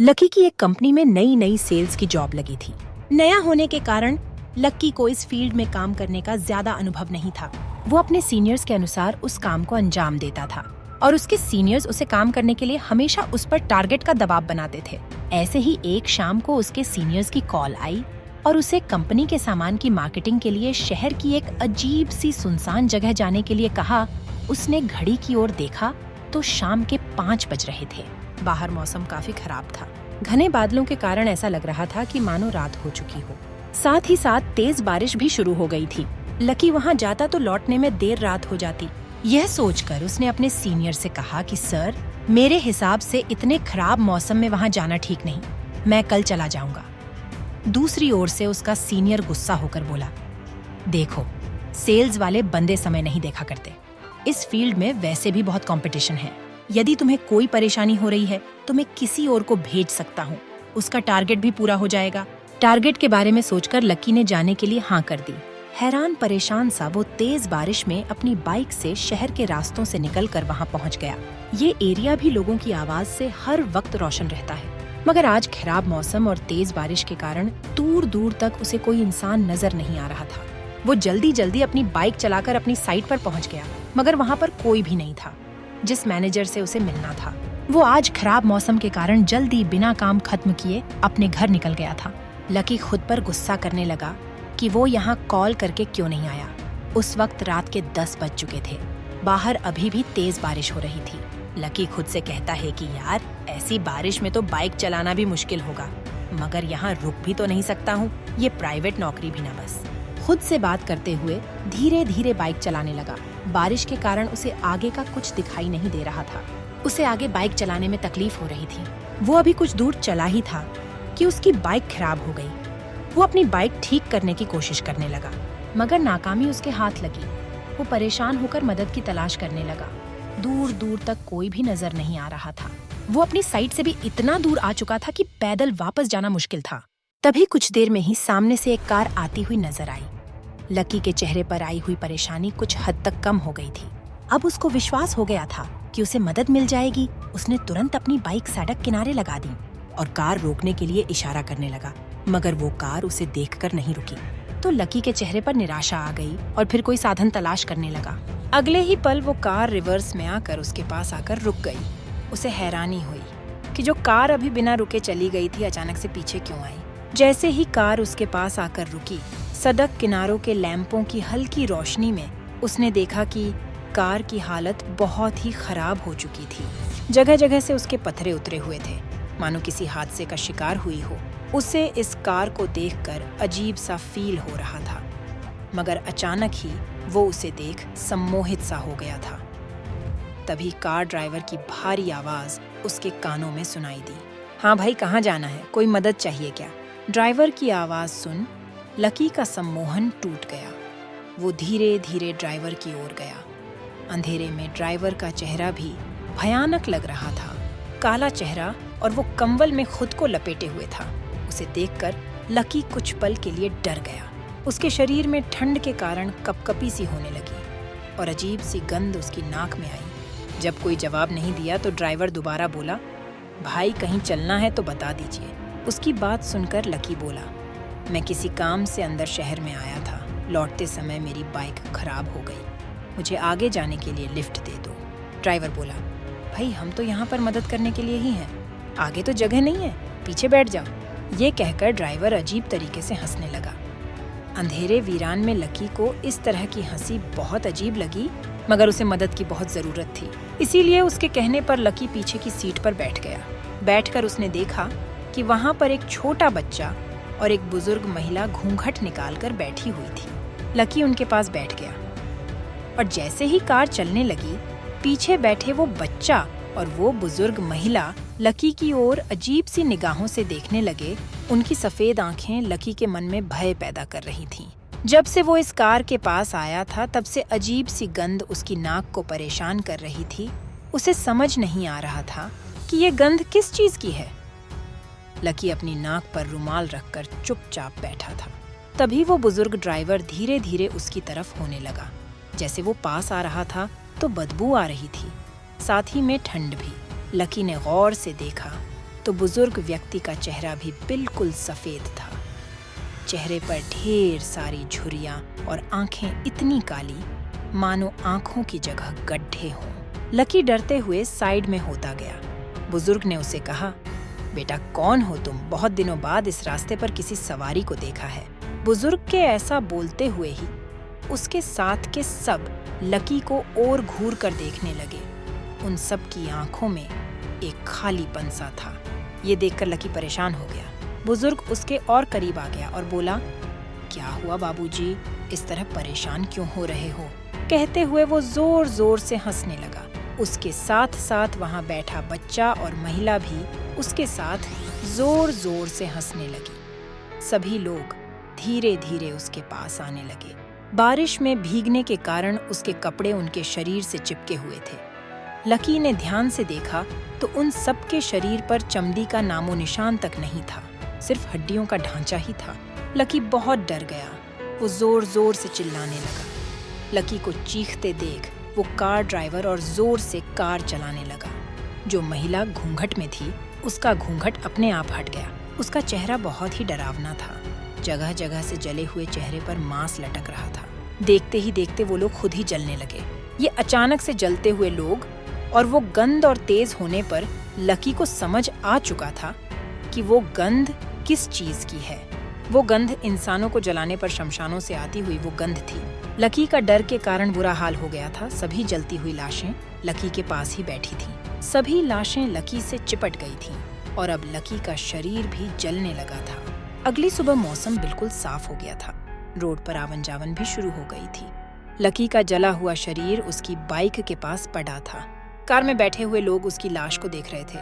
Lucky की एक company में नई नई सेल्स की जॉब लगी थी। नया होने के कारण लकी को इस फील्ड में काम करने का ज्यादा अनुभव नहीं था। वो अपने सीनियर्स के अनुसार उस काम को अंजाम देता था और उसके सीनियर्स उसे काम करने के लिए हमेशा उस पर टारगेट का दबाव बनाते थे। ऐसे ही एक शाम को उसके सीनियर्स की कॉल आई और उसे कंपनी के सामान की मार्केटिंग के लिए शहर की एक अजीब सी सुनसान जगह जाने के लिए कहा। उसने घड़ी की ओर देखा तो शाम के 5 बज रहे थे। बाहर मौसम काफी खराब था। घने बादलों के कारण ऐसा लग रहा था कि मानो रात हो चुकी हो। साथ ही साथ तेज बारिश भी शुरू हो गई थी। लकी वहां जाता तो लौटने में देर रात हो जाती। यह सोचकर उसने अपने सीनियर से कहा कि सर, मेरे हिसाब से इतने खराब मौसम में वहां जाना ठीक नहीं, मैं कल चला जाऊंगा। दूसरी ओर से उसका सीनियर गुस्सा होकर बोला, देखो, सेल्स वाले बंदे समय नहीं देखा करते। इस फील्ड में वैसे भी बहुत कंपटीशन है। यदि तुम्हें कोई परेशानी हो रही है तो मैं किसी और को भेज सकता हूँ, उसका टारगेट भी पूरा हो जाएगा। टारगेट के बारे में सोचकर लकी ने जाने के लिए हाँ कर दी। हैरान परेशान सा वो तेज बारिश में अपनी बाइक से शहर के रास्तों से निकलकर वहाँ पहुँच गया। ये एरिया भी लोगों की आवाज से हर वक्त रोशन रहता है, मगर आज खराब मौसम और तेज बारिश के कारण दूर दूर तक उसे कोई इंसान नजर नहीं आ रहा था। वो जल्दी जल्दी अपनी बाइक चलाकर अपनी साइट पर पहुँच गया, मगर वहाँ पर कोई भी नहीं था जिस मैनेजर से उसे मिलना था। वो आज खराब मौसम के कारण जल्दी बिना काम खत्म किए अपने घर निकल गया था। लकी खुद पर गुस्सा करने लगा कि वो यहाँ कॉल करके क्यों नहीं आया। उस वक्त रात के 10 बज चुके थे। बाहर अभी भी तेज बारिश हो रही थी। लकी खुद से कहता है कि यार, ऐसी बारिश में तो बाइक चलाना भी मुश्किल होगा, मगर यहाँ रुक भी तो नहीं सकता हूँ। ये प्राइवेट नौकरी भी ना बस। खुद से बात करते हुए धीरे धीरे बाइक चलाने लगा। बारिश के कारण उसे आगे का कुछ दिखाई नहीं दे रहा था। उसे आगे बाइक चलाने में तकलीफ हो रही थी। वो अभी कुछ दूर चला ही था कि उसकी बाइक खराब हो गई। वो अपनी बाइक ठीक करने की कोशिश करने लगा, मगर नाकामी उसके हाथ लगी। वो परेशान होकर मदद की तलाश करने लगा। दूर दूर तक कोई भी नजर नहीं आ रहा था। वो अपनी साइड से भी इतना दूर आ चुका था कि पैदल वापस जाना मुश्किल था। तभी कुछ देर में ही सामने से एक कार आती हुई नजर आई। लकी के चेहरे पर आई हुई परेशानी कुछ हद तक कम हो गई थी। अब उसको विश्वास हो गया था कि उसे मदद मिल जाएगी। उसने तुरंत अपनी बाइक सड़क किनारे लगा दी और कार रोकने के लिए इशारा करने लगा, मगर वो कार उसे देखकर नहीं रुकी। तो लकी के चेहरे पर निराशा आ गई और फिर कोई साधन तलाश करने लगा। अगले ही पल वो कार रिवर्स में आकर उसके पास आकर रुक गई। उसे हैरानी हुई कि जो कार अभी बिना रुके चली गई थी, अचानक से पीछे क्यों आई। जैसे ही कार उसके पास आकर रुकी, सड़क किनारों के लैंपों की हल्की रोशनी में उसने देखा कि कार की हालत बहुत ही खराब हो चुकी थी। जगह जगह से उसके पत्थरे उतरे हुए थे, मानो किसी हादसे का शिकार हुई हो। उसे इस कार को देखकर अजीब सा फील हो रहा था, मगर अचानक ही वो उसे देख सम्मोहित सा हो गया था। तभी कार ड्राइवर की भारी आवाज उसके कानों में सुनाई दी। हाँ भाई, कहाँ जाना है? कोई मदद चाहिए क्या? ड्राइवर की आवाज सुन लकी का सम्मोहन टूट गया। वो धीरे धीरे ड्राइवर की ओर गया। अंधेरे में ड्राइवर का चेहरा भी भयानक लग रहा था। काला चेहरा और वो कंबल में खुद को लपेटे हुए था। उसे देखकर लकी कुछ पल के लिए डर गया। उसके शरीर में ठंड के कारण कपकपी सी होने लगी और अजीब सी गंध उसकी नाक में आई। जब कोई जवाब नहीं दिया तो ड्राइवर दोबारा बोला, भाई कहीं चलना है तो बता दीजिए। उसकी बात सुनकर लकी बोला, मैं किसी काम से अंदर शहर में आया था। लौटते समय मेरी बाइक खराब हो गई, मुझे आगे जाने के लिए लिफ्ट दे दो। ड्राइवर बोला, भाई हम तो यहाँ पर मदद करने के लिए ही हैं, आगे तो जगह नहीं है, पीछे बैठ जाओ। ये कहकर ड्राइवर अजीब तरीके से हंसने लगा। अंधेरे वीरान में लकी को इस तरह की हंसी बहुत अजीब लगी, मगर उसे मदद की बहुत जरूरत थी। इसीलिए उसके कहने पर लकी पीछे की सीट पर बैठ गया। बैठकर उसने देखा कि वहाँ पर एक छोटा बच्चा और एक बुजुर्ग महिला घूंघट निकालकर बैठी हुई थी। लकी उनके पास बैठ गया और जैसे ही कार चलने लगी, पीछे बैठे वो बच्चा और वो बुजुर्ग महिला लकी की ओर अजीब सी निगाहों से देखने लगे। उनकी सफेद आंखें लकी के मन में भय पैदा कर रही थीं। जब से वो इस कार के पास आया था, तब से अजीब सी गंध उसकी नाक को परेशान कर रही थी। उसे समझ नहीं आ रहा था कि ये गंध किस चीज की है। लकी अपनी नाक पर रुमाल रखकर चुपचाप बैठा था। तभी वो बुजुर्ग ड्राइवर धीरे धीरे उसकी तरफ होने लगा। जैसे वो पास आ रहा था तो बदबू आ रही थी, साथ ही में ठंड भी। लकी ने गौर से देखा तो बुजुर्ग व्यक्ति का चेहरा भी बिल्कुल सफेद था। चेहरे पर ढेर सारी झुर्रियां और आंखें इतनी काली मानो आंखों की जगह गड्ढे हों। लकी डरते हुए साइड में होता गया। बुजुर्ग ने उसे कहा, बेटा कौन हो तुम? बहुत दिनों बाद इस रास्ते पर किसी सवारी को देखा है। बुजुर्ग के ऐसा बोलते हुए ही उसके साथ के सब लकी को और घूर कर देखने लगे। उन सब की आंखों में एक खालीपन सा था। ये देखकर लकी परेशान हो गया। बुजुर्ग उसके और करीब आ गया और बोला, क्या हुआ बाबूजी, इस तरह परेशान क्यों हो रहे हो? कहते हुए वो जोर जोर से हंसने लगा। उसके साथ साथ वहां बैठा बच्चा और महिला भी उसके साथ जोर जोर से हंसने लगी। सभी लोग धीरे धीरे उसके पास आने लगे। बारिश में भीगने के कारण उसके कपड़े उनके शरीर से चिपके हुए थे। लकी ने ध्यान से देखा तो उन सब के शरीर पर चमड़ी का नामो निशान तक नहीं था, सिर्फ हड्डियों का ढांचा ही था। लकी बहुत डर गया। वो जोर जोर से चिल्लाने लगा। लकी को चीखते देख वो कार ड्राइवर और जोर से कार चलाने लगा। जो महिला घूंघट में थी उसका घूंघट अपने आप हट गया। उसका चेहरा बहुत ही डरावना था। जगह जगह से जले हुए चेहरे पर मांस लटक रहा था। देखते ही देखते वो लोग खुद ही जलने लगे। ये अचानक से जलते हुए लोग और वो गंध और तेज होने पर लकी को समझ आ चुका था कि वो गंध किस चीज की है। वो गंध इंसानों को जलाने पर शमशानों से आती हुई वो गंध थी। लकी का डर के कारण बुरा हाल हो गया था। सभी जलती हुई लाशें लकी के पास ही बैठी थीं। सभी लाशें लकी से चिपट गई थीं और अब लकी का शरीर भी जलने लगा था। अगली सुबह मौसम बिल्कुल साफ हो गया था। रोड पर आवन जावन भी शुरू हो गई थी। लकी का जला हुआ शरीर उसकी बाइक के पास पड़ा था। कार में बैठे हुए लोग उसकी लाश को देख रहे थे।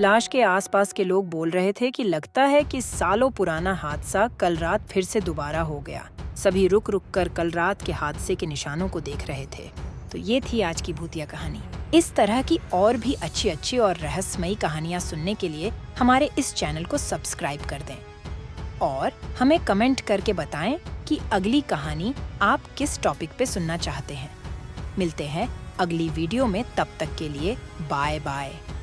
लाश के आसपास के लोग बोल रहे थे कि लगता है कि सालों पुराना हादसा कल रात फिर से दोबारा हो गया। सभी रुक रुक कर कल रात के हादसे के निशानों को देख रहे थे। तो ये थी आज की भूतिया कहानी। इस तरह की और भी अच्छी अच्छी और रहस्यमयी कहानियाँ सुनने के लिए हमारे इस चैनल को सब्सक्राइब कर दें और हमें कमेंट करके बताएं कि अगली कहानी आप किस टॉपिक पे सुनना चाहते हैं। मिलते हैं अगली वीडियो में, तब तक के लिए बाय बाय।